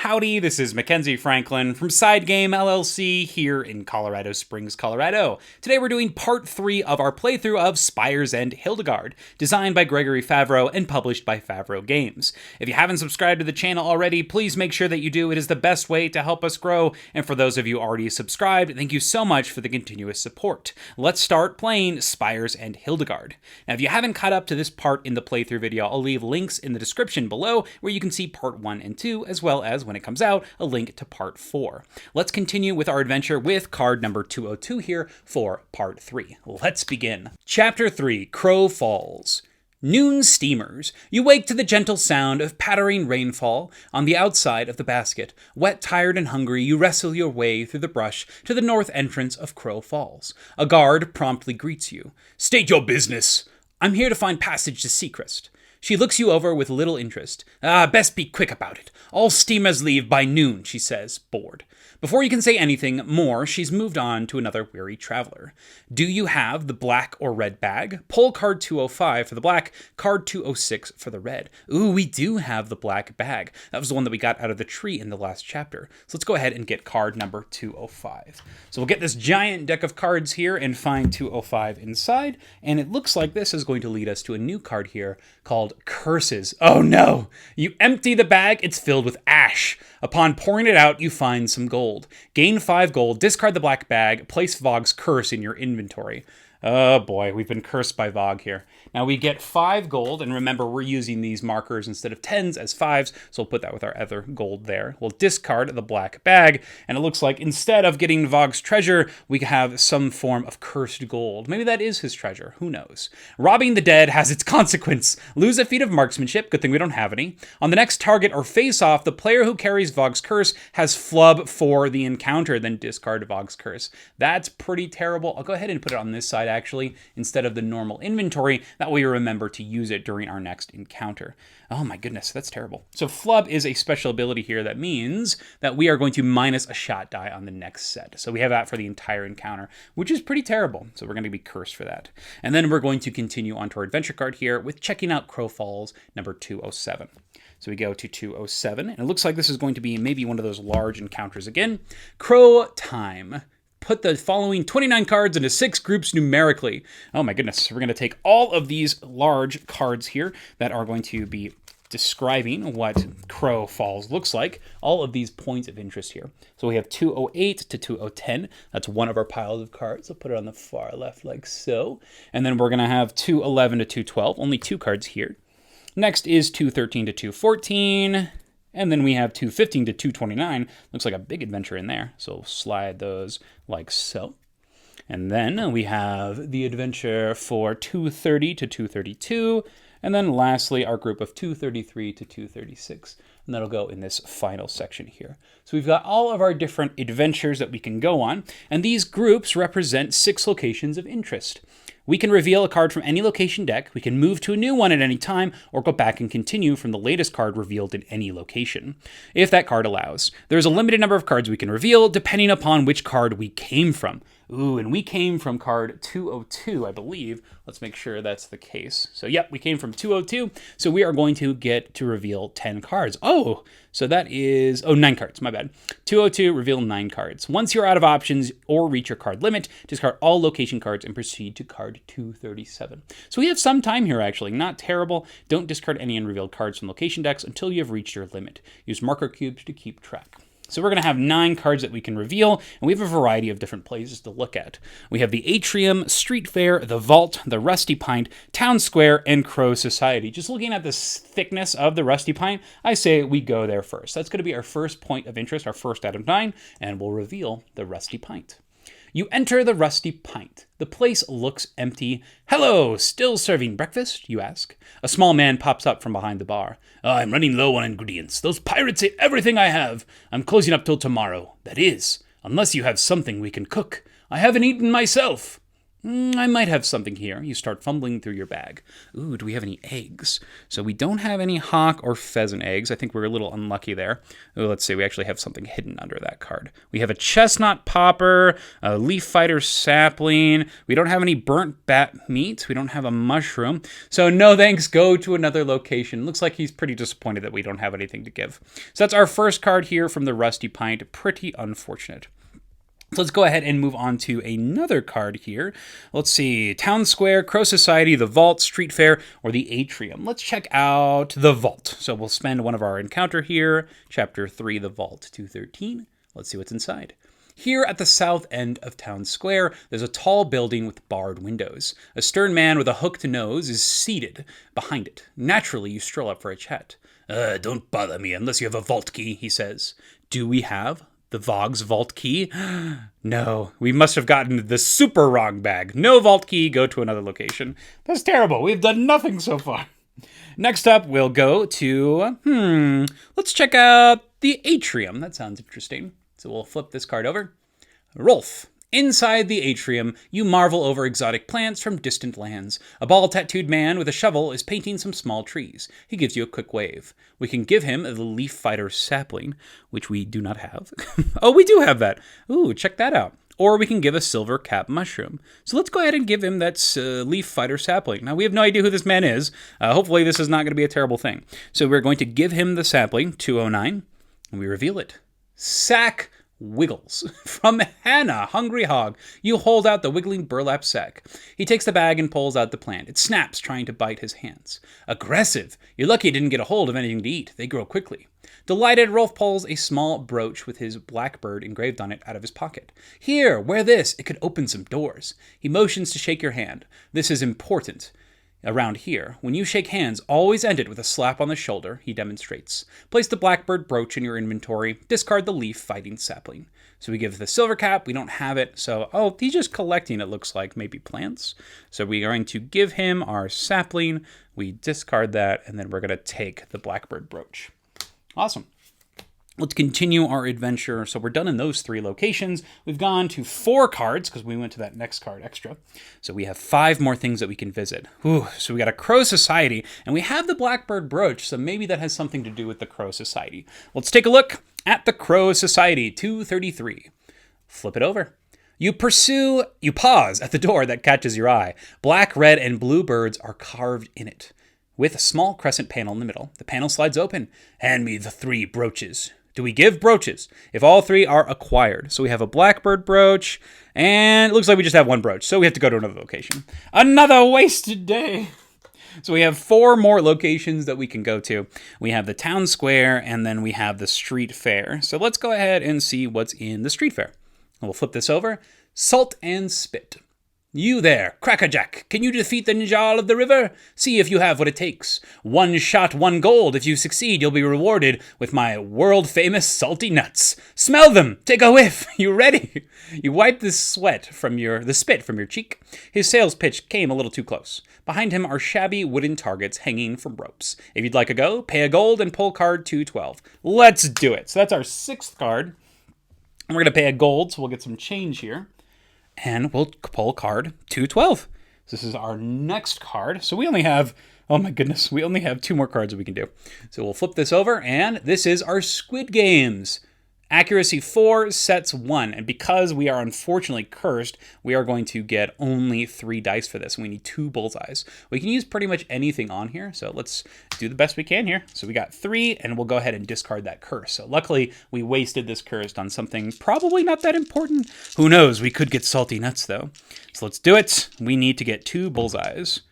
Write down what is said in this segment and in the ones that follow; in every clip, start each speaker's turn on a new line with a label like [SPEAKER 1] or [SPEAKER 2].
[SPEAKER 1] Howdy, this is Mackenzie Franklin from SideGame LLC here in Colorado Springs, Colorado. Today we're doing part 3 of our playthrough of Spires and Hildegard, designed by Gregory Favreau and published by Favreau Games. If you haven't subscribed to the channel already, please make sure that you do. It is the best way to help us grow, and for those of you already subscribed, thank you so much for the continuous support. Let's start playing Spires and Hildegard. Now, if you haven't caught up to this part in the playthrough video, I'll leave links in the description below where you can see part 1 and 2, as well as, when it comes out, a link to part 4. Let's continue with our adventure with card number 202 here for part 3. Let's begin. Chapter 3, Crow Falls. Noon steamers. You wake to the gentle sound of pattering rainfall on the outside of the basket. Wet, tired, and hungry, you wrestle your way through the brush to the north entrance of Crow Falls. A guard promptly greets you. "State your business." "I'm here to find passage to Seacrest." She looks you over with little interest. Best be quick about it. All steamers leave by noon," she says, bored. Before you can say anything more, she's moved on to another weary traveler. Do you have the black or red bag? Pull card 205 for the black, card 206 for the red. Ooh, we do have the black bag. That was the one that we got out of the tree in the last chapter. So let's go ahead and get card number 205. So we'll get this giant deck of cards here and find 205 inside. And it looks like this is going to lead us to a new card here called Curses. Oh no! You empty the bag, it's filled with ash. Upon pouring it out, you find some gold. Gain 5 gold, discard the black bag, place Vogg's curse in your inventory. Oh boy, we've been cursed by Vogg here. Now we get 5 gold, and remember we're using these markers instead of 10s as 5s, so we'll put that with our other gold there. We'll discard the black bag, and it looks like instead of getting Vogg's treasure, we have some form of cursed gold. Maybe that is his treasure, who knows. Robbing the dead has its consequence. Lose a feat of marksmanship, good thing we don't have any. On the next target or face-off, the player who carries Vogg's curse has flub for the encounter, then discard Vogg's curse. That's pretty terrible. I'll go ahead and put it on this side actually, instead of the normal inventory. That way we remember to use it during our next encounter. Oh my goodness, that's terrible. So flub is a special ability here that means that we are going to minus a shot die on the next set. So we have that for the entire encounter, which is pretty terrible. So we're going to be cursed for that. And then we're going to continue on to our adventure card here with checking out Crow Falls number 207. So we go to 207, and it looks like this is going to be maybe one of those large encounters again. Crow time. Put the following 29 cards into 6 groups numerically. Oh my goodness. We're going to take all of these large cards here that are going to be describing what Crow Falls looks like. All of these points of interest here. So we have 208 to 2010. That's one of our piles of cards. I'll put it on the far left like so. And then we're going to have 211 to 212. Only 2 cards here. Next is 213 to 214. And then we have 215 to 229. Looks like a big adventure in there. So we'll slide those like so. And then we have the adventure for 230 to 232. And then lastly, our group of 233 to 236. And that'll go in this final section here. So we've got all of our different adventures that we can go on. And these groups represent 6 locations of interest. We can reveal a card from any location deck, we can move to a new one at any time, or go back and continue from the latest card revealed in any location, if that card allows. There's a limited number of cards we can reveal, depending upon which card we came from. Ooh, and we came from card 202, I believe. Let's make sure that's the case. So yep, we came from 202, so we are going to get to reveal 10 cards. Oh, so that is, 9 cards, my bad. 202, reveal 9 cards. Once you're out of options or reach your card limit, discard all location cards and proceed to card 237. So we have some time here actually, not terrible. Don't discard any unrevealed cards from location decks until you have reached your limit. Use marker cubes to keep track. So we're going to have 9 cards that we can reveal, and we have a variety of different places to look at. We have the Atrium, Street Fair, the Vault, the Rusty Pint, Town Square, and Crow Society. Just looking at the thickness of the Rusty Pint, I say we go there first. That's going to be our first point of interest, our first out of 9, and we'll reveal the Rusty Pint. You enter the Rusty Pint. The place looks empty. "Hello, still serving breakfast?" you ask. A small man pops up from behind the bar. "I'm running low on ingredients. Those pirates ate everything I have. I'm closing up till tomorrow. That is, unless you have something we can cook. I haven't eaten myself." I might have something here. You start fumbling through your bag. Ooh, do we have any eggs? So we don't have any hawk or pheasant eggs. I think we're a little unlucky there. Ooh, let's see. We actually have something hidden under that card. We have a chestnut popper, a leaf fighter sapling. We don't have any burnt bat meat. We don't have a mushroom. So no thanks. Go to another location. Looks like he's pretty disappointed that we don't have anything to give. So that's our first card here from the Rusty Pint. Pretty unfortunate. So let's go ahead and move on to another card here. Let's see, Town Square, Crow Society, the Vault, Street Fair, or the Atrium. Let's check out the Vault. So we'll spend one of our encounter here, Chapter 3, the Vault, 213. Let's see what's inside. Here at the south end of Town Square, there's a tall building with barred windows. A stern man with a hooked nose is seated behind it. Naturally, you stroll up for a chat. Don't bother me unless you have a vault key, he says. Do we have the Vogg's vault key? No, we must have gotten the super wrong bag. No vault key, go to another location. That's terrible. We've done nothing so far. Next up, we'll go to, let's check out the Atrium. That sounds interesting. So we'll flip this card over. Rolf. Inside the atrium, you marvel over exotic plants from distant lands. A bald-tattooed man with a shovel is painting some small trees. He gives you a quick wave. We can give him the leaf fighter sapling, which we do not have. Oh, we do have that. Ooh, check that out. Or we can give a silver cap mushroom. So let's go ahead and give him that leaf fighter sapling. Now, we have no idea who this man is. Hopefully, this is not going to be a terrible thing. So we're going to give him the sapling, 209, and we reveal it. Sack Wiggles. From Hannah, Hungry Hog, you hold out the wiggling burlap sack. He takes the bag and pulls out the plant. It snaps, trying to bite his hands. Aggressive. You're lucky he didn't get a hold of anything to eat. They grow quickly. Delighted, Rolf pulls a small brooch with his blackbird engraved on it out of his pocket. Here, wear this. It could open some doors. He motions to shake your hand. This is important. Around here, when you shake hands, always end it with a slap on the shoulder, he demonstrates. Place the blackbird brooch in your inventory. Discard the leaf fighting sapling. So we give the silver cap. We don't have it. So, he's just collecting, it looks like, maybe plants. So we are going to give him our sapling. We discard that, and then we're going to take the blackbird brooch. Awesome. Let's continue our adventure. So we're done in those 3 locations. We've gone to 4 cards because we went to that next card extra. So we have 5 more things that we can visit. Ooh, so we got a Crow Society, and we have the Blackbird Brooch, so maybe that has something to do with the Crow Society. Let's take a look at the Crow Society, 233. Flip it over. You pause at the door that catches your eye. Black, red, and blue birds are carved in it, with a small crescent panel in the middle. The panel slides open. Hand me the 3 brooches. Do we give brooches? If all 3 are acquired. So we have a blackbird brooch, and it looks like we just have 1 brooch, so we have to go to another location. Another wasted day. So we have 4 more locations that we can go to. We have the town square, and then we have the street fair. So let's go ahead and see what's in the street fair. We'll flip this over. Salt and spit. You there, Crackerjack, can you defeat the Njarl of the river? See if you have what it takes. 1 shot, 1 gold. If you succeed, you'll be rewarded with my world-famous salty nuts. Smell them. Take a whiff. You ready? You wipe the spit from your cheek. His sales pitch came a little too close. Behind him are shabby wooden targets hanging from ropes. If you'd like a go, pay a gold and pull card 212. Let's do it. So that's our 6th card. And we're going to pay a gold, so we'll get some change here. And we'll pull card 212. This is our next card. So we only have, oh my goodness, we only have 2 more cards that we can do. So we'll flip this over, and this is our Squid Games. Accuracy 4, sets 1. And because we are unfortunately cursed, we are going to get only 3 dice for this. And we need 2 bullseyes. We can use pretty much anything on here. So let's do the best we can here. So we got 3, and we'll go ahead and discard that curse. So luckily, we wasted this curse on something probably not that important. Who knows? We could get salty nuts, though. So let's do it. We need to get 2 bullseyes.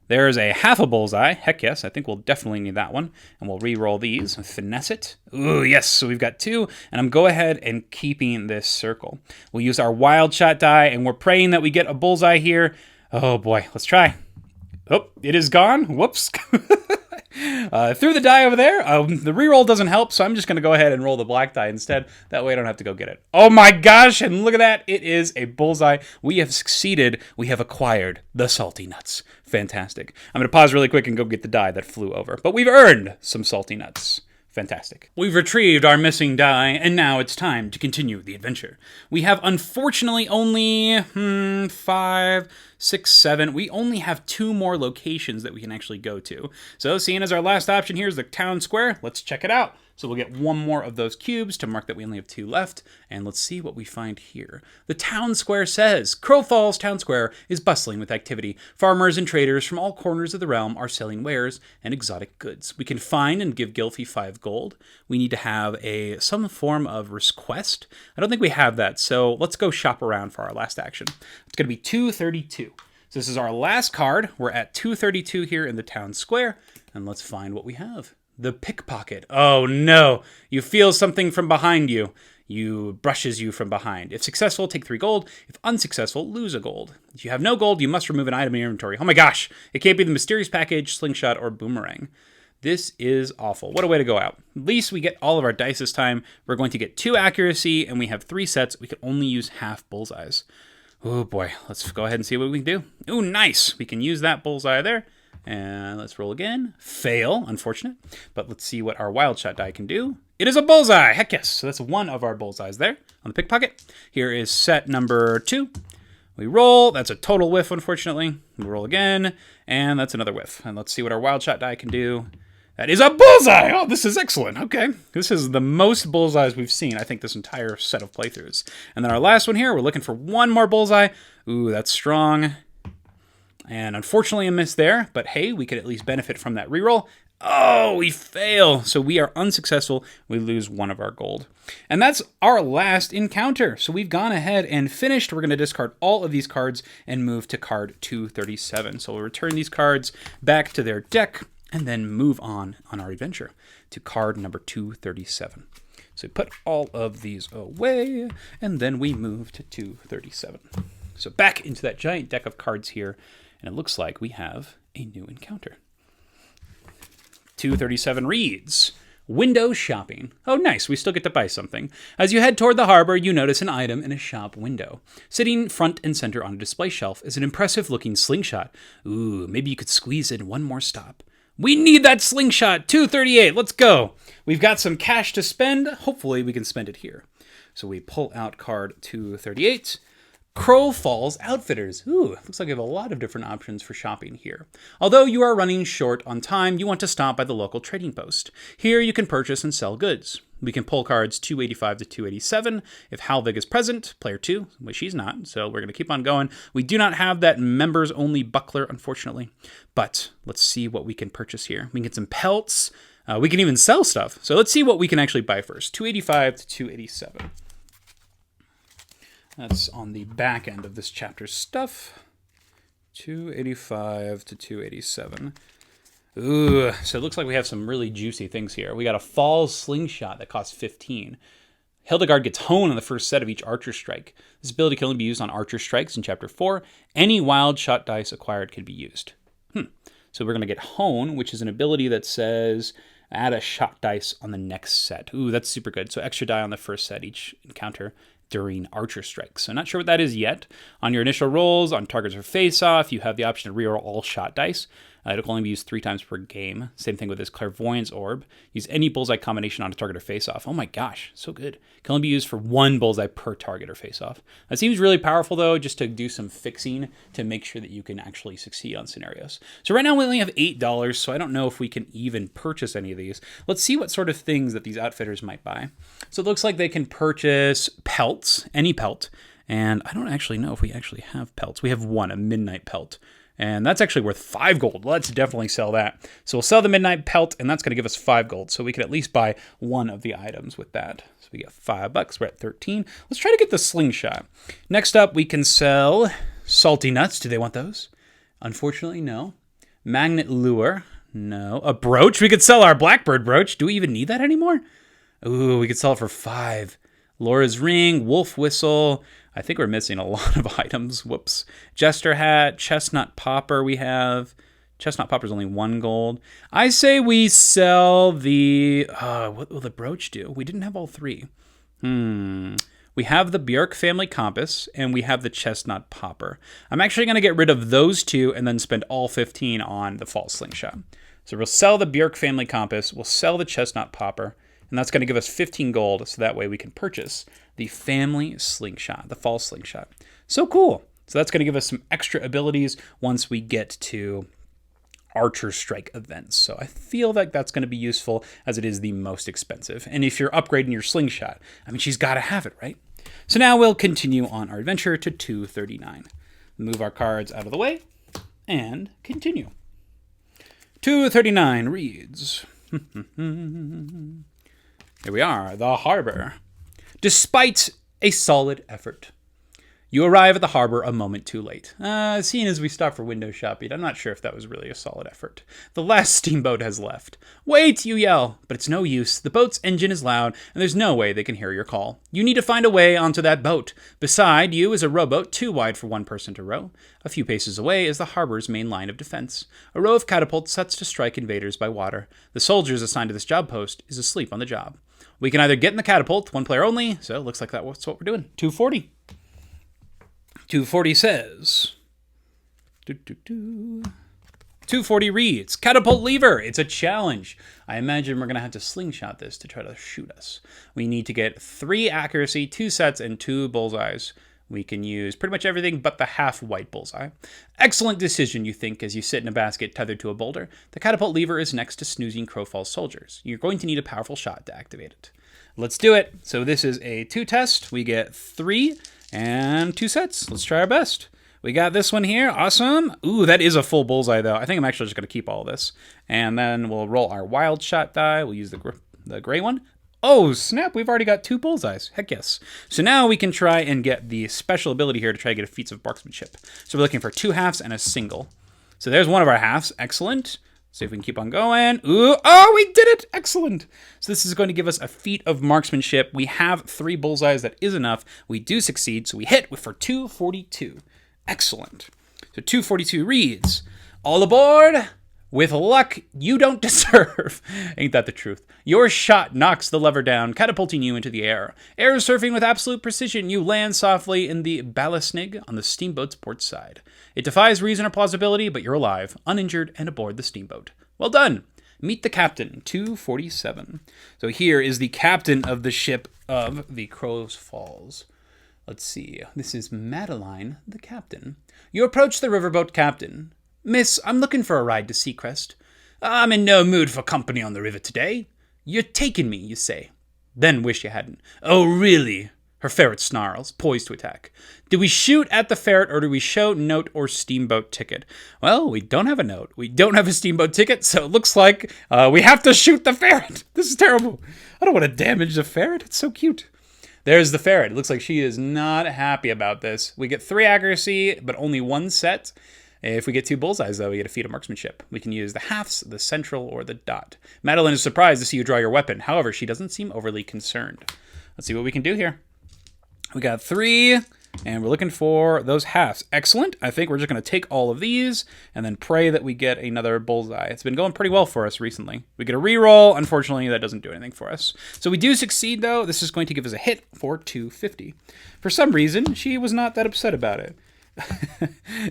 [SPEAKER 1] There's a half a bullseye. Heck yes, I think we'll definitely need that one. And we'll re-roll these and finesse it. Ooh, yes, so we've got 2. And I'm go ahead and keeping this circle. We'll use our wild shot die, and we're praying that we get a bullseye here. Oh boy, let's try. Oh, it is gone. Whoops. Threw the die over there. The reroll doesn't help, so I'm just going to go ahead and roll the black die instead. That way I don't have to go get it. Oh my gosh, and look at that. It is a bullseye. We have succeeded. We have acquired the salty nuts. Fantastic. I'm going to pause really quick and go get the die that flew over. But we've earned some salty nuts. Fantastic. We've retrieved our missing die, and now it's time to continue the adventure. We have unfortunately only 5, 6, 7. We only have 2 more locations that we can actually go to. So seeing as our last option here is the town square, let's check it out. So we'll get 1 more of those cubes to mark that we only have 2 left, and let's see what we find here. The town square says, Crow Falls Town Square is bustling with activity. Farmers and traders from all corners of the realm are selling wares and exotic goods. We can find and give Gilfie 5 gold. We need to have some form of request. I don't think we have that, so let's go shop around for our last action. It's going to be 232. So this is our last card. We're at 232 here in the town square, and let's find what we have. The Pickpocket. Oh no, you feel something from behind you. You brushes you from behind. If successful, take 3 gold. If unsuccessful, lose a gold. If you have no gold, you must remove an item in your inventory. Oh my gosh, it can't be the mysterious package, slingshot, or boomerang. This is awful. What a way to go out. At least we get all of our dice this time. We're going to get 2 accuracy, and we have 3 sets. We can only use half bullseyes. Oh boy, let's go ahead and see what we can do. Ooh, nice. We can use that bullseye there. And let's roll again. Fail, unfortunate. But let's see what our wild shot die can do. It is a bullseye. Heck yes. So that's 1 of our bullseyes there on the Pickpocket. Here is set number 2. We roll. That's a total whiff, unfortunately. We roll again. And that's another whiff. And let's see what our wild shot die can do. That is a bullseye! Oh, this is excellent. Okay. This is the most bullseyes we've seen, I think, this entire set of playthroughs. And then our last one here, we're looking for 1 more bullseye. Ooh, that's strong. And unfortunately a miss there, but hey, we could at least benefit from that reroll. Oh, we fail. So we are unsuccessful. We lose 1 of our gold. And that's our last encounter. So we've gone ahead and finished. We're going to discard all of these cards and move to card 237. So we'll return these cards back to their deck and then move on our adventure to card number 237. So we put all of these away, and then we move to 237. So back into that giant deck of cards here. And it looks like we have a new encounter. 237 reads, Window shopping. Oh, nice. We still get to buy something. As you head toward the harbor, you notice an item in a shop window. Sitting front and center on a display shelf is an impressive-looking slingshot. Ooh, maybe you could squeeze in 1 more stop. We need that slingshot. 238. Let's go. We've got some cash to spend. Hopefully, we can spend it here. So we pull out card 238. Crow Falls Outfitters. Ooh, looks like we have a lot of different options for shopping here. Although you are running short on time, you want to stop by the local trading post. Here you can purchase and sell goods. We can pull cards 285 to 287. If Hildegard is present, player 2, which she's not, so we're going to keep on going. We do not have that members-only buckler, unfortunately. But let's see what we can purchase here. We can get some pelts. We can even sell stuff. So let's see what we can actually buy first. 285 to 287. That's on the back end of this chapter's stuff. 285 to 287. Ooh, so it looks like we have some really juicy things here. We got a Falls Slingshot that costs 15. Hildegard gets Hone on the first set of each Archer Strike. This ability can only be used on Archer Strikes in Chapter 4. Any wild shot dice acquired can be used. So we're going to get Hone, which is an ability that says add a shot dice on the next set. Ooh, that's super good. So extra die on the first set each encounter during Archer Strikes. So not sure what that is yet. On your initial rolls, on targets for face-off, you have the option to reroll all shot dice. It'll only be used 3 times per game. Same thing with this Clairvoyance Orb. Use any bullseye combination on a target or face-off. Oh my gosh, so good. Can only be used for 1 bullseye per target or face-off. That seems really powerful though, just to do some fixing to make sure that you can actually succeed on scenarios. So right now we only have $8, so I don't know if we can even purchase any of these. Let's see what sort of things that these outfitters might buy. So it looks like they can purchase pelts, any pelt. And I don't actually know if we actually have pelts. We have 1, a Midnight Pelt. And that's actually worth 5 gold. Let's definitely sell that. So we'll sell the Midnight Pelt, and that's going to give us 5 gold. So we could at least buy 1 of the items with that. So we get $5. We're at 13. Let's try to get the Slingshot. Next up, we can sell Salty Nuts. Do they want those? Unfortunately, no. Magnet Lure. No. A brooch. We could sell our Blackbird brooch. Do we even need that anymore? Ooh, we could sell it for 5. Laura's Ring, Wolf Whistle. I think we're missing a lot of items. Whoops. Jester Hat, Chestnut Popper we have. Chestnut Popper's only 1 gold. I say we sell the... what will the brooch do? We didn't have all 3. We have the Björk Family Compass, and we have the Chestnut Popper. I'm actually going to get rid of those 2 and then spend all 15 on the False Slingshot. So we'll sell the Björk family compass, we'll sell the chestnut popper, and that's going to give us 15 gold, so that way we can purchase the family slingshot, the fall slingshot. So cool. So that's going to give us some extra abilities once we get to archer strike events. So I feel like that's going to be useful as it is the most expensive. And if you're upgrading your slingshot, I mean, she's got to have it, right? So now we'll continue on our adventure to 239. Move our cards out of the way and continue. 239 reads, here we are, the harbor. Despite a solid effort, you arrive at the harbor a moment too late. Seeing as we stopped for window shopping, I'm not sure if that was really a solid effort. The last steamboat has left. Wait, you yell, but it's no use. The boat's engine is loud, and there's no way they can hear your call. You need to find a way onto that boat. Beside you is a rowboat too wide for one person to row. A few paces away is the harbor's main line of defense. A row of catapults sets to strike invaders by water. The soldiers assigned to this job post is asleep on the job. We can either get in the catapult, one player only, so it looks like that's what we're doing. 240. 240 says, 240 reads, catapult lever. It's a challenge. I imagine we're going to have to slingshot this to try to shoot us. We need to get 3 accuracy, 2 sets, and 2 bullseyes. We can use pretty much everything but the half white bullseye. Excellent decision, you think, as you sit in a basket tethered to a boulder. The catapult lever is next to snoozing Crowfall's soldiers. You're going to need a powerful shot to activate it. Let's do it. So this is a 2 test. We get 3 and 2 sets. Let's try our best. We got this one here. Awesome. Ooh, that is a full bullseye, though. I think I'm actually just going to keep all this. And then we'll roll our wild shot die. We'll use the gray one. Oh, snap. We've already got 2 bullseyes. Heck yes. So now we can try and get the special ability here to try to get a feats of marksmanship. So we're looking for 2 halves and a single. So there's one of our halves. Excellent. See if we can keep on going. Ooh, oh, we did it! Excellent. So this is going to give us a feat of marksmanship. We have 3 bullseyes. That is enough. We do succeed, so we hit for 242. Excellent. So 242 reads, all aboard! With luck you don't deserve. Ain't that the truth? Your shot knocks the lever down, catapulting you into the air. Air surfing with absolute precision, you land softly in the ballastnig on the steamboat's port side. It defies reason or plausibility, but you're alive, uninjured, and aboard the steamboat. Well done. Meet the captain, 247. So here is the captain of the ship of the Crow's Falls. Let's see. This is Madeline, the captain. You approach the riverboat captain. Miss, I'm looking for a ride to Seacrest. I'm in no mood for company on the river today. You're taking me, you say. Then wish you hadn't. Oh, really? Her ferret snarls, poised to attack. Do we shoot at the ferret or do we show note or steamboat ticket? Well, we don't have a note. We don't have a steamboat ticket, so it looks like we have to shoot the ferret. This is terrible. I don't want to damage the ferret. It's so cute. There's the ferret. It looks like she is not happy about this. We get 3 accuracy, but only 1 set. If we get 2 bullseyes, though, we get a feat of marksmanship. We can use the halves, the central, or the dot. Madeline is surprised to see you draw your weapon. However, she doesn't seem overly concerned. Let's see what we can do here. We got 3, and we're looking for those halves. Excellent. I think we're just going to take all of these and then pray that we get another bullseye. It's been going pretty well for us recently. We get a reroll. Unfortunately, that doesn't do anything for us. So we do succeed, though. This is going to give us a hit for 250. For some reason, she was not that upset about it.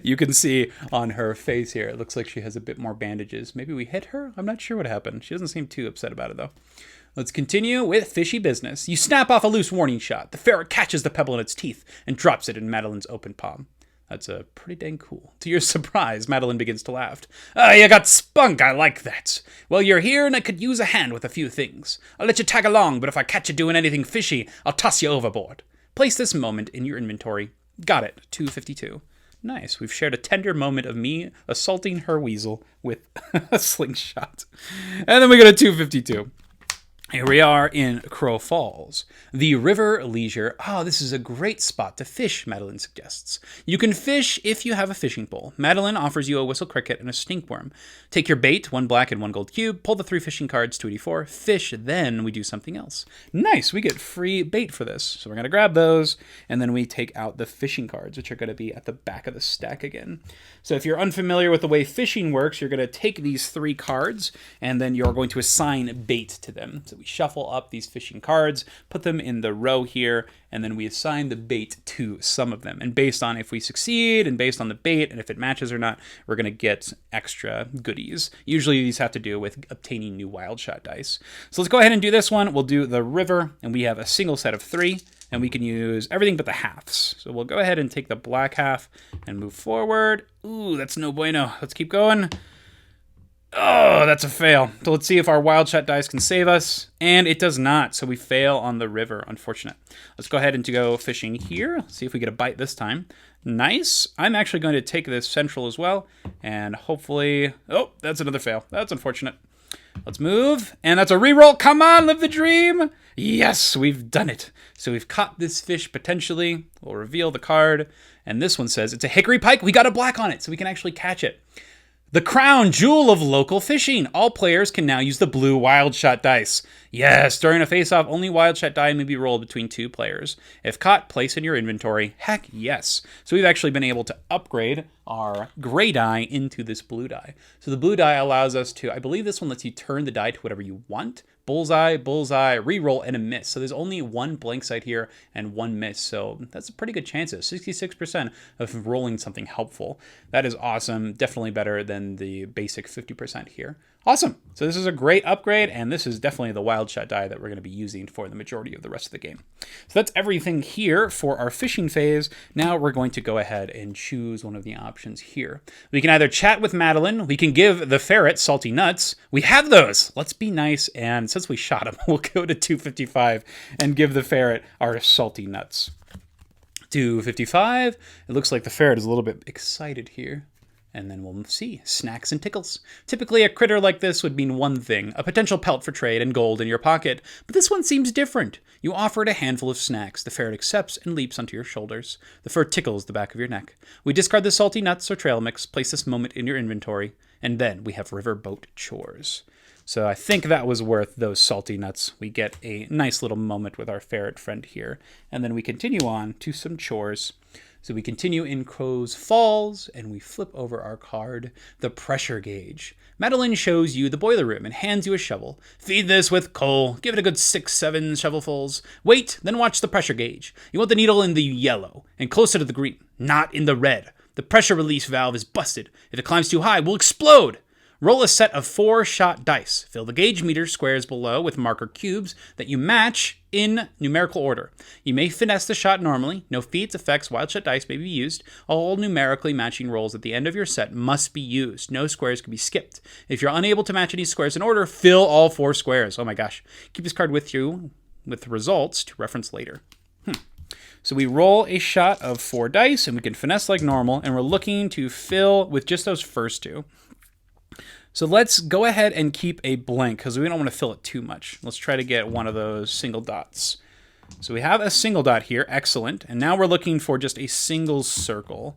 [SPEAKER 1] You can see on her face here, it looks like she has a bit more bandages. Maybe we hit her? I'm not sure what happened. She doesn't seem too upset about it, though. Let's continue with fishy business. You snap off a loose warning shot. The ferret catches the pebble in its teeth and drops it in Madeline's open palm. That's pretty dang cool. To your surprise, Madeline begins to laugh. You got spunk. I like that. Well, you're here and I could use a hand with a few things. I'll let you tag along, but if I catch you doing anything fishy, I'll toss you overboard. Place this moment in your inventory. Got it. 252. Nice. We've shared a tender moment of me assaulting her weasel with a slingshot. And then we go to 252. Here we are in Crow Falls. The River Leisure. Oh, this is a great spot to fish, Madeline suggests. You can fish if you have a fishing pole. Madeline offers you a whistle cricket and a stinkworm. Take your bait, 1 black and 1 gold cube, pull the 3 fishing cards, 2d4, fish, then we do something else. Nice, we get free bait for this. So we're going to grab those, and then we take out the fishing cards, which are going to be at the back of the stack again. So if you're unfamiliar with the way fishing works, you're going to take these 3 cards, and then you're going to assign bait to them. So we shuffle up these fishing cards, put them in the row here, and then we assign the bait to some of them. And based on if we succeed and based on the bait and if it matches or not, we're going to get extra goodies. Usually these have to do with obtaining new wild shot dice. So let's go ahead and do this one. We'll do the river, and we have a single set of 3. And we can use everything but the halves. So we'll go ahead and take the black half and move forward. Ooh, that's no bueno. Let's keep going. Oh, that's a fail. So let's see if our wild shot dice can save us. And it does not, so we fail on the river. Unfortunate. Let's go ahead and go fishing here. Let's see if we get a bite this time. Nice. I'm actually going to take this central as well. And hopefully... Oh, that's another fail. That's unfortunate. Let's move. And that's a reroll. Come on, live the dream. Yes, we've done it. So we've caught this fish potentially. We'll reveal the card. And this one says it's a hickory pike. We got a black on it, so we can actually catch it. The crown jewel of local fishing. All players can now use the blue wild shot dice. Yes, during a face-off, only wild shot die may be rolled between 2 players. If caught, place in your inventory. Heck yes. So we've actually been able to upgrade our gray die into this blue die. So the blue die allows us to, I believe this one lets you turn the die to whatever you want. Bullseye, bullseye, reroll, and a miss. So there's only 1 blank side here and 1 miss. So that's a pretty good chance. 66% of rolling something helpful. That is awesome. Definitely better than the basic 50% here. Awesome. So this is a great upgrade, and this is definitely the wild shot die that we're going to be using for the majority of the rest of the game. So that's everything here for our fishing phase. Now we're going to go ahead and choose one of the options here. We can either chat with Madeline. We can give the ferret salty nuts. We have those. Let's be nice, and since we shot him, we'll go to 255 and give the ferret our salty nuts. 255. It looks like the ferret is a little bit excited here. And then we'll see. Snacks and tickles. Typically, a critter like this would mean one thing, a potential pelt for trade and gold in your pocket. But this one seems different. You offer it a handful of snacks. The ferret accepts and leaps onto your shoulders. The fur tickles the back of your neck. We discard the salty nuts or trail mix, place this moment in your inventory, and then we have riverboat chores. So I think that was worth those salty nuts. We get a nice little moment with our ferret friend here. And then we continue on to some chores. So we continue in Crow's Falls, and we flip over our card, the pressure gauge. Madeline shows you the boiler room and hands you a shovel. Feed this with coal. Give it a good 6-7 shovelfuls. Wait, then watch the pressure gauge. You want the needle in the yellow and closer to the green, not in the red. The pressure release valve is busted. If it climbs too high, we'll explode. Roll a set of 4 shot dice. Fill the gauge meter squares below with marker cubes that you match in numerical order. You may finesse the shot normally. No feats, effects, wild shot dice may be used. All numerically matching rolls at the end of your set must be used. No squares can be skipped. If you're unable to match any squares in order, fill all 4 squares. Oh my gosh. Keep this card with you with the results to reference later. So we roll a shot of 4 dice, and we can finesse like normal, and we're looking to fill with just those first 2. So let's go ahead and keep a blank because we don't want to fill it too much. Let's try to get one of those single dots. So we have a single dot here. Excellent. And now we're looking for just a single circle.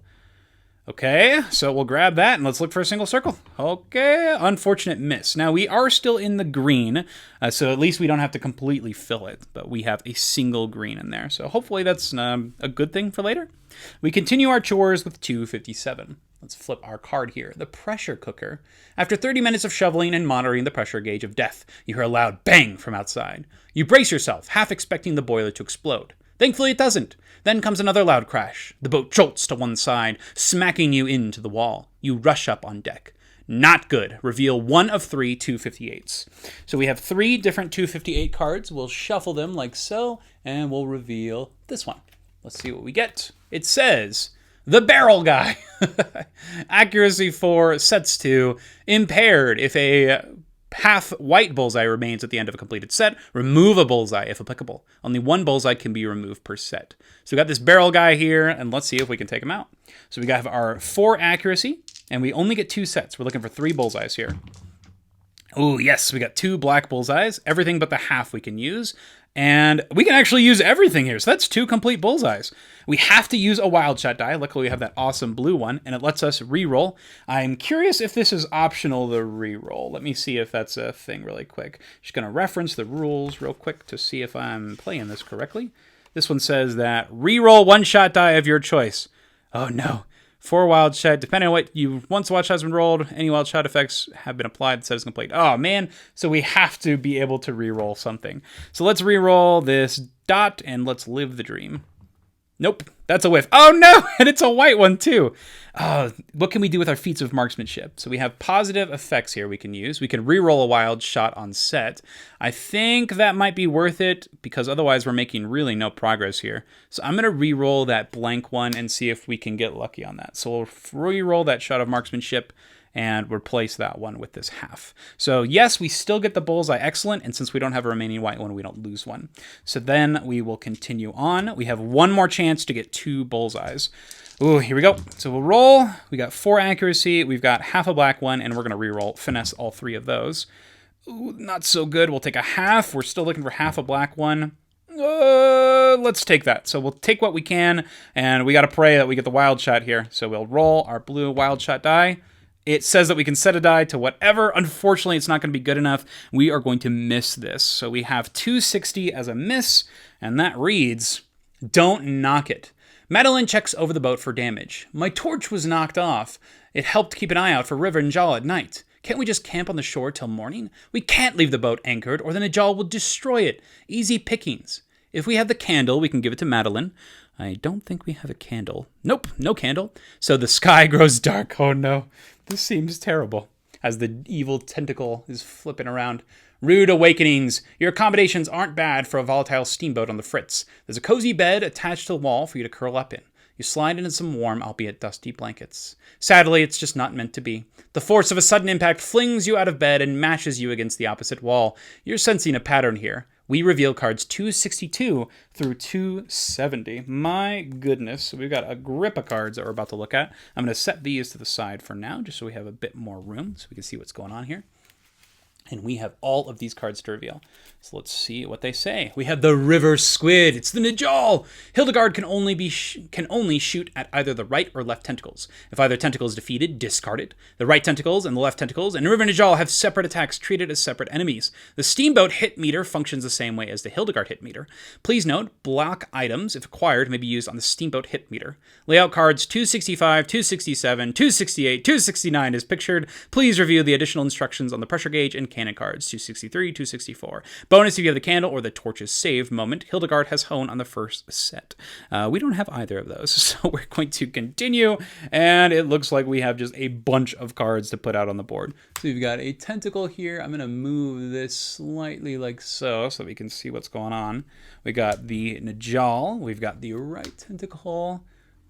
[SPEAKER 1] Okay, so we'll grab that and let's look for a single circle. Okay, unfortunate miss. Now we are still in the green, so at least we don't have to completely fill it, but we have a single green in there. So hopefully that's a good thing for later. We continue our chores with 257. Let's flip our card here, the pressure cooker. After 30 minutes of shoveling and monitoring the pressure gauge of death, you hear a loud bang from outside. You brace yourself, half expecting the boiler to explode. Thankfully it doesn't. Then comes another loud crash. The boat jolts to one side, smacking you into the wall. You rush up on deck. Not good. Reveal 1 of 3 258s. So we have 3 different 258 cards. We'll shuffle them like so, and we'll reveal this one. Let's see what we get. It says, the barrel guy. Accuracy 4, sets 2, impaired if a half white bullseye remains at the end of a completed set. Remove a bullseye if applicable. Only 1 bullseye can be removed per set. So we got this barrel guy here, and let's see if we can take him out. So we got our 4 accuracy, and we only get 2 sets. We're looking for 3 bullseyes here. Oh, yes, we got 2 black bullseyes. Everything but the half we can use. And we can actually use everything here. So that's 2 complete bullseyes. We have to use a wild shot die. Luckily, we have that awesome blue one, and it lets us re-roll. I'm curious if this is optional to re-roll. Let me see if that's a thing really quick. Just going to reference the rules real quick to see if I'm playing this correctly. This one says that re-roll 1 shot die of your choice. Oh, no. 4 wild shot. Depending on what you once the wild shot has been rolled, any wild shot effects have been applied. The set is complete. Oh man, so we have to be able to reroll something. So let's reroll this dot and let's live the dream. Nope, that's a whiff. Oh no, and it's a white one too. What can we do with our feats of marksmanship? So we have positive effects here we can use. We can reroll a wild shot on set. I think that might be worth it because otherwise we're making really no progress here. So I'm going to reroll that blank one and see if we can get lucky on that. So we'll reroll that shot of marksmanship and replace that one with this half. So yes, we still get the bullseye, excellent, and since we don't have a remaining white one, we don't lose one. So then we will continue on. We have one more chance to get 2 bullseyes. Ooh, here we go. So we'll roll. We got 4 accuracy, we've got half a black one, and we're gonna reroll, finesse all 3 of those. Ooh, not so good. We'll take a half. We're still looking for half a black one. Let's take that. So we'll take what we can, and we gotta pray that we get the wild shot here. So we'll roll our blue wild shot die. It says that we can set a die to whatever. Unfortunately, it's not going to be good enough. We are going to miss this. So we have 260 as a miss, and that reads, don't knock it. Madeline checks over the boat for damage. My torch was knocked off. It helped keep an eye out for River Njarl at night. Can't we just camp on the shore till morning? We can't leave the boat anchored, or the Njarl will destroy it. Easy pickings. If we have the candle, we can give it to Madeline. I don't think we have a candle. Nope, no candle. So the sky grows dark. Oh no. This seems terrible, as the evil tentacle is flipping around. Rude awakenings. Your accommodations aren't bad for a volatile steamboat on the fritz. There's a cozy bed attached to the wall for you to curl up in. You slide into some warm, albeit dusty blankets. Sadly, it's just not meant to be. The force of a sudden impact flings you out of bed and mashes you against the opposite wall. You're sensing a pattern here. We reveal cards 262 through 270. My goodness. So we've got a grip of cards that we're about to look at. I'm going to set these to the side for now, just so we have a bit more room so we can see what's going on here. And we have all of these cards to reveal. So let's see what they say. We have the River Squid. It's the Njarl. Hildegard can only shoot at either the right or left tentacles. If either tentacle is defeated, discard it. The right tentacles and the left tentacles and River Njarl have separate attacks treated as separate enemies. The steamboat hit meter functions the same way as the Hildegard hit meter. Please note, block items, if acquired, may be used on the steamboat hit meter. Layout cards 265, 267, 268, 269 is pictured. Please review the additional instructions on the pressure gauge and cannon cards 263, 264. Bonus if you have the candle or the torches saved moment. Hildegard has honed on the first set. We don't have either of those, so we're going to continue, and it looks like we have just a bunch of cards to put out on the board. So we've got a tentacle here. I'm going to move this slightly like so we can see what's going on. We got the Njarl. We've got the right tentacle.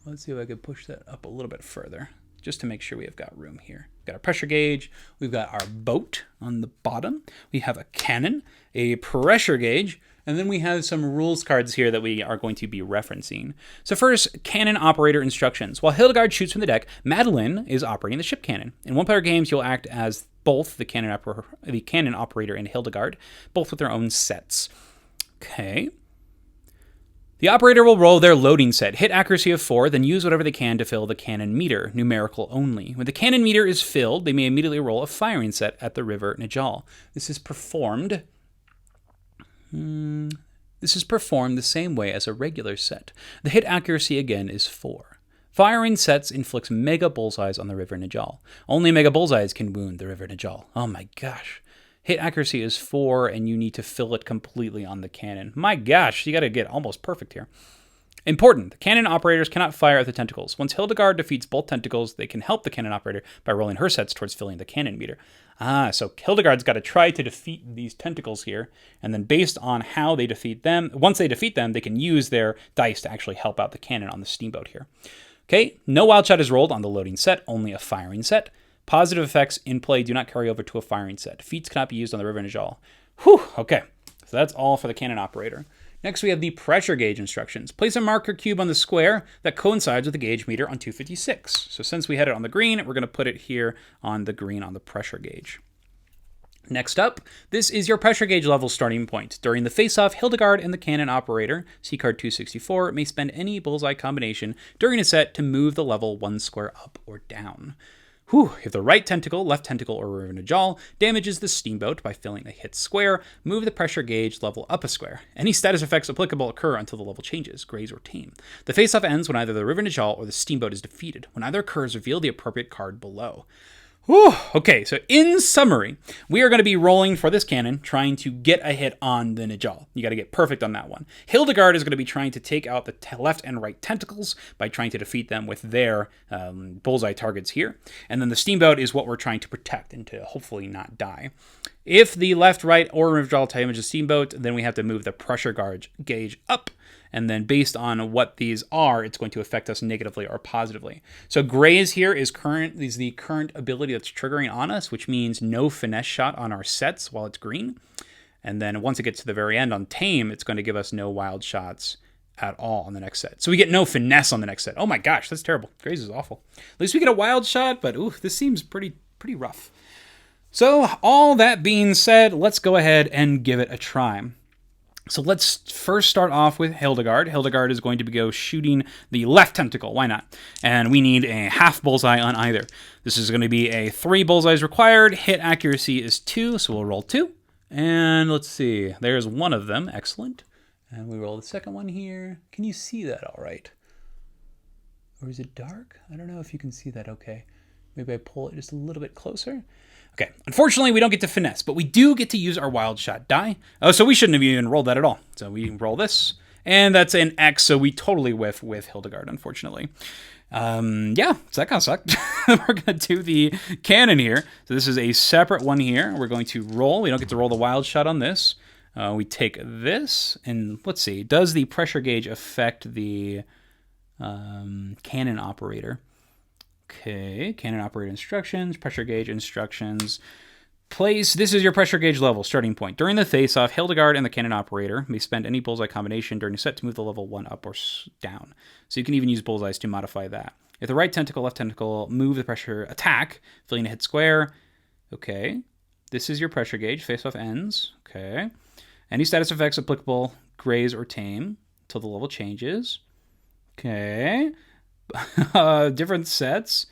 [SPEAKER 1] Let's see if I can push that up a little bit further, just to make sure we have got room here. We've got our pressure gauge, we've got our boat on the bottom, we have a cannon, a pressure gauge, and then we have some rules cards here that we are going to be referencing. So first, cannon operator instructions. While Hildegard shoots from the deck, Madeline is operating the ship cannon. In one-player games, you'll act as both the cannon operator and Hildegard, both with their own sets. Okay. The operator will roll their loading set, hit accuracy of 4, then use whatever they can to fill the cannon meter, numerical only. When the cannon meter is filled, they may immediately roll a firing set at the River Njarl. This is performed the same way as a regular set. The hit accuracy again is 4. Firing sets inflicts mega bullseyes on the River Njarl. Only mega bullseyes can wound the River Njarl. Oh my gosh. Hit accuracy is 4, and you need to fill it completely on the cannon. My gosh, you got to get almost perfect here. Important, the cannon operators cannot fire at the tentacles. Once Hildegard defeats both tentacles, they can help the cannon operator by rolling her sets towards filling the cannon meter. So Hildegard's got to try to defeat these tentacles here, and then based on how they defeat them, once they defeat them, they can use their dice to actually help out the cannon on the steamboat here. Okay, no wild shot is rolled on the loading set, only a firing set. Positive effects in play do not carry over to a firing set. Feats cannot be used on the River Njarl. Whew, okay. So that's all for the cannon operator. Next, we have the pressure gauge instructions. Place a marker cube on the square that coincides with the gauge meter on 256. So since we had it on the green, we're going to put it here on the green on the pressure gauge. Next up, this is your pressure gauge level starting point. During the face-off, Hildegard and the cannon operator, see card 264, may spend any bullseye combination during a set to move the level 1 square up or down. Whew, if the right tentacle, left tentacle, or River Njarl damages the steamboat by filling a hit square, move the pressure gauge level up a square. Any status effects applicable occur until the level changes, graze or tame. The face-off ends when either the River Njarl or the steamboat is defeated. When either occurs, reveal the appropriate card below. Whew. Okay, so in summary, we are going to be rolling for this cannon, trying to get a hit on the Njarl. You got to get perfect on that one. Hildegard is going to be trying to take out the left and right tentacles by trying to defeat them with their bullseye targets here. And then the steamboat is what we're trying to protect and to hopefully not die. If the left, right, or Njarl damages steamboat, then we have to move the pressure gauge up. And then based on what these are, it's going to affect us negatively or positively. So graze here is the current ability that's triggering on us, which means no finesse shot on our sets while it's green. And then once it gets to the very end on tame, it's going to give us no wild shots at all on the next set. So we get no finesse on the next set. Oh my gosh, that's terrible. Graze is awful. At least we get a wild shot, but ooh, this seems pretty rough. So all that being said, let's go ahead and give it a try. So let's first start off with Hildegard. Hildegard is going to go shooting the left tentacle. Why not? And we need a half bullseye on either. This is going to be a 3 bullseyes required. Hit accuracy is 2, so we'll roll 2. And let's see. There's one of them. Excellent. And we roll the second one here. Can you see that all right? Or is it dark? I don't know if you can see that okay. Maybe I pull it just a little bit closer. Okay, unfortunately, we don't get to finesse, but we do get to use our wild shot die. Oh, so we shouldn't have even rolled that at all. So we roll this, and that's an X, so we totally whiff with Hildegard, unfortunately. Yeah, so that kind of sucked. We're going to do the cannon here. So this is a separate one here. We're going to roll. We don't get to roll the wild shot on this. We take this, and let's see. Does the pressure gauge affect the cannon operator? Okay, cannon operator instructions, pressure gauge instructions. Place, this is your pressure gauge level, starting point. During the face-off, Hildegard and the cannon operator may spend any bullseye combination during a set to move the level 1 up or down. So you can even use bullseyes to modify that. If the right tentacle, left tentacle, move the pressure attack, filling a hit square. Okay, this is your pressure gauge, face-off ends. Okay, any status effects applicable, graze or tame, until the level changes. Okay. Different sets.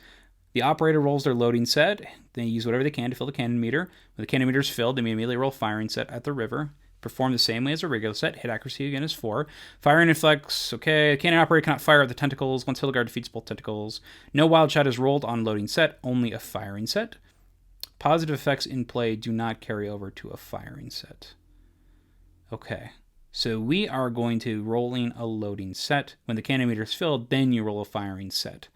[SPEAKER 1] The operator rolls their loading set. They use whatever they can to fill the cannon meter. When the cannon meter is filled, they may immediately roll firing set at the river. Perform the same way as a regular set. Hit accuracy again is 4. Firing inflects. Okay. Cannon operator cannot fire at the tentacles once Hildegard defeats both tentacles. No wild shot is rolled on loading set. Only a firing set. Positive effects in play do not carry over to a firing set. Okay. So we are going to rolling a loading set. When the cannon meter is filled, then you roll a firing set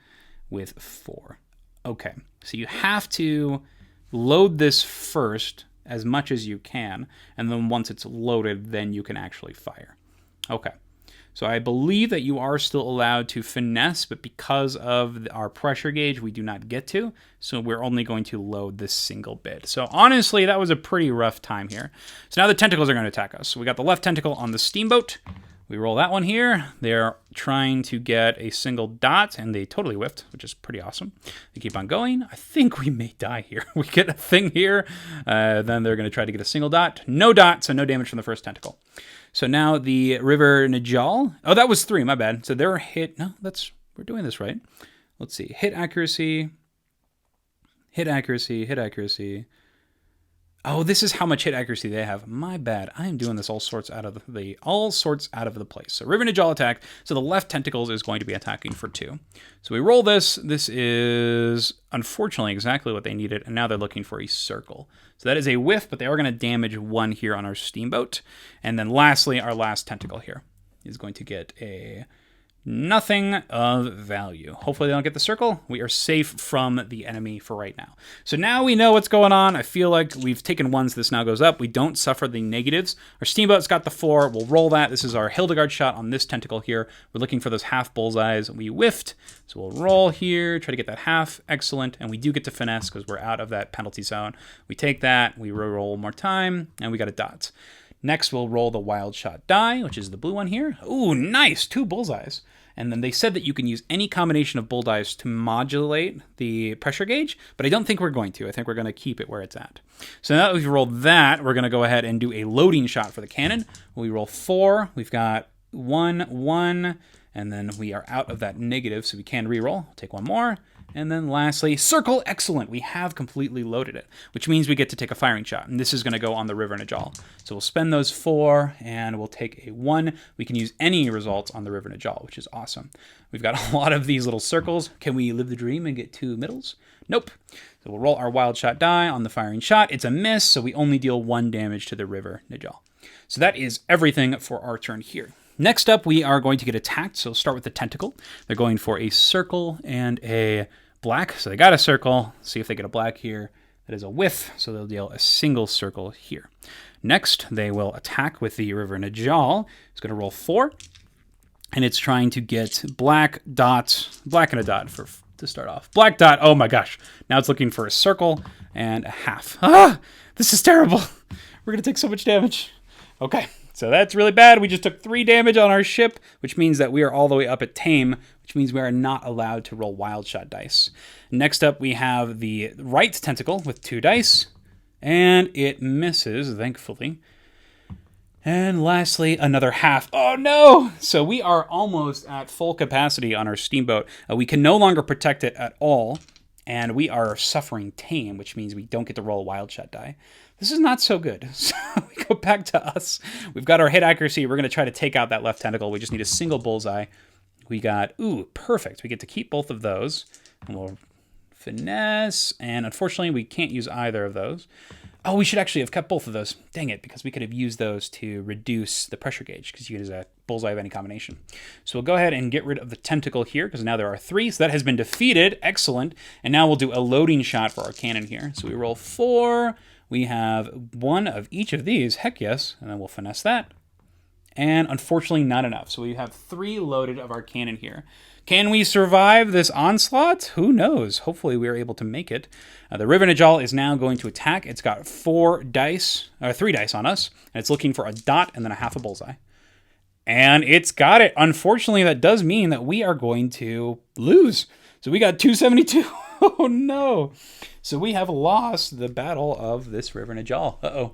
[SPEAKER 1] with 4. Okay, so you have to load this first as much as you can, and then once it's loaded, then you can actually fire. Okay, so I believe that you are still allowed to finesse, but because of our pressure gauge, we do not get to, so we're only going to load this single bit. So honestly, that was a pretty rough time here. So now the tentacles are going to attack us. So we got the left tentacle on the steamboat. We roll that one here. They're trying to get a single dot, and they totally whiffed, which is pretty awesome. They keep on going. I think we may die here. We get a thing here. Then they're going to try to get a single dot. No dot, so no damage from the first tentacle. So now the River Njarl. Oh, that was 3, my bad. So they're hit. No, we're doing this right. Let's see. Hit accuracy. Hit accuracy. Hit accuracy. Oh, this is how much hit accuracy they have. My bad. I am doing this all sorts out of the place. So River Njarl attack. So the left tentacles is going to be attacking for 2. So we roll this. This is unfortunately exactly what they needed, and now they're looking for a circle. So that is a whiff, but they are going to damage 1 here on our steamboat. And then lastly, our last tentacle here is going to get a nothing of value. Hopefully they don't get the circle. We are safe from the enemy for right now. So now we know what's going on. I feel like we've taken 1s. This now goes up. We don't suffer the negatives. Our steamboat's got the 4. We'll roll that. This is our Hildegard shot on this tentacle here. We're looking for those half bullseyes. We whiffed. So we'll roll here, try to get that half. Excellent. And we do get to finesse because we're out of that penalty zone. We take that. We roll one more time, and we got a dot. Next, we'll roll the wild shot die, which is the blue one here. Ooh, nice. 2 bullseyes. And then they said that you can use any combination of bull dice to modulate the pressure gauge, but I don't think we're going to. I think we're going to keep it where it's at. So now that we've rolled that, we're going to go ahead and do a loading shot for the cannon. We roll 4. We've got 1, 1, and then we are out of that negative, so we can reroll. Take 1 more, And then lastly, circle, excellent. We have completely loaded it, which means we get to take a firing shot. And this is going to go on the river Njarl. So we'll spend those 4 and we'll take a 1. We can use any results on the river Njarl, which is awesome. We've got a lot of these little circles. Can we live the dream and get 2 middles? Nope. So we'll roll our wild shot die on the firing shot. It's a miss, so we only deal 1 damage to the river Njarl. So that is everything for our turn here. Next up, we are going to get attacked. So start with the tentacle. They're going for a circle and a black. So they got a circle. See if they get a black here. That is a whiff. So they'll deal a single circle here. Next, they will attack with the river Njarl. It's going to roll 4. And it's trying to get black and a dot to start off. Black dot. Oh my gosh. Now it's looking for a circle and a half. Ah, this is terrible. We're going to take so much damage. Okay. So that's really bad. We just took 3 damage on our ship, which means that we are all the way up at tame, which means we are not allowed to roll wild shot dice. Next up, we have the right tentacle with 2 dice, and it misses, thankfully. And lastly, another half. Oh no! So we are almost at full capacity on our steamboat. We can no longer protect it at all, and we are suffering tame, which means we don't get to roll a wild shot die. This is not so good. So we go back to us. We've got our hit accuracy. We're going to try to take out that left tentacle. We just need a single bullseye. We got, ooh, perfect. We get to keep both of those. And we'll finesse. And unfortunately, we can't use either of those. Oh, we should actually have kept both of those. Dang it, because we could have used those to reduce the pressure gauge, because you can use a bullseye of any combination. So we'll go ahead and get rid of the tentacle here, because now there are 3. So that has been defeated. Excellent. And now we'll do a loading shot for our cannon here. So we roll 4. We have 1 of each of these. Heck yes. And then we'll finesse that. And unfortunately, not enough. So we have 3 loaded of our cannon here. Can we survive this onslaught? Who knows? Hopefully we are able to make it. The river Njarl is now going to attack. It's got 3 dice on us. And it's looking for a dot and then a half a bullseye. And it's got it. Unfortunately, that does mean that we are going to lose. So we got 272. Oh no. So we have lost the battle of this river Njarl. Uh-oh.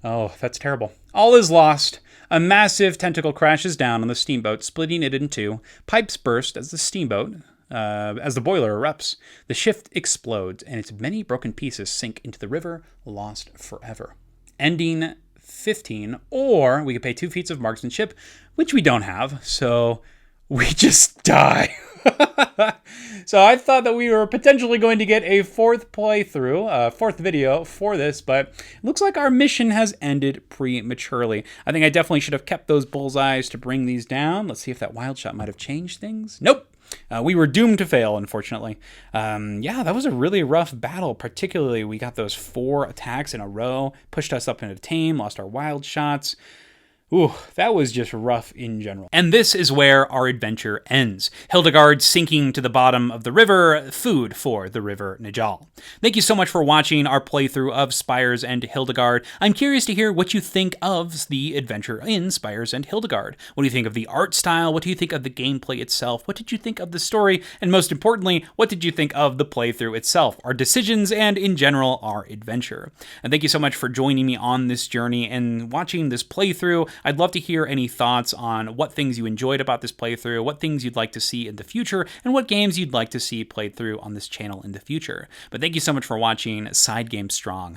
[SPEAKER 1] Oh, that's terrible. All is lost. A massive tentacle crashes down on the steamboat, splitting it in 2. Pipes burst as the boiler erupts. The ship explodes, and its many broken pieces sink into the river, lost forever. Ending 15, or we could pay 2 feats of marksmanship, which we don't have, so we just die. So I thought that we were potentially going to get a 4th playthrough, 4th video for this, but it looks like our mission has ended prematurely. I think I definitely should have kept those bullseyes to bring these down. Let's see if that wild shot might have changed things. Nope. We were doomed to fail, unfortunately. Yeah, that was a really rough battle. Particularly, we got those 4 attacks in a row, pushed us up into tame, lost our wild shots. Ooh, that was just rough in general. And this is where our adventure ends. Hildegard sinking to the bottom of the river, food for the river Njarl. Thank you so much for watching our playthrough of Spires and Hildegard. I'm curious to hear what you think of the adventure in Spires and Hildegard. What do you think of the art style? What do you think of the gameplay itself? What did you think of the story? And most importantly, what did you think of the playthrough itself, our decisions, and in general, our adventure? And thank you so much for joining me on this journey and watching this playthrough. I'd love to hear any thoughts on what things you enjoyed about this playthrough, what things you'd like to see in the future, and what games you'd like to see played through on this channel in the future. But thank you so much for watching. Side Game Strong.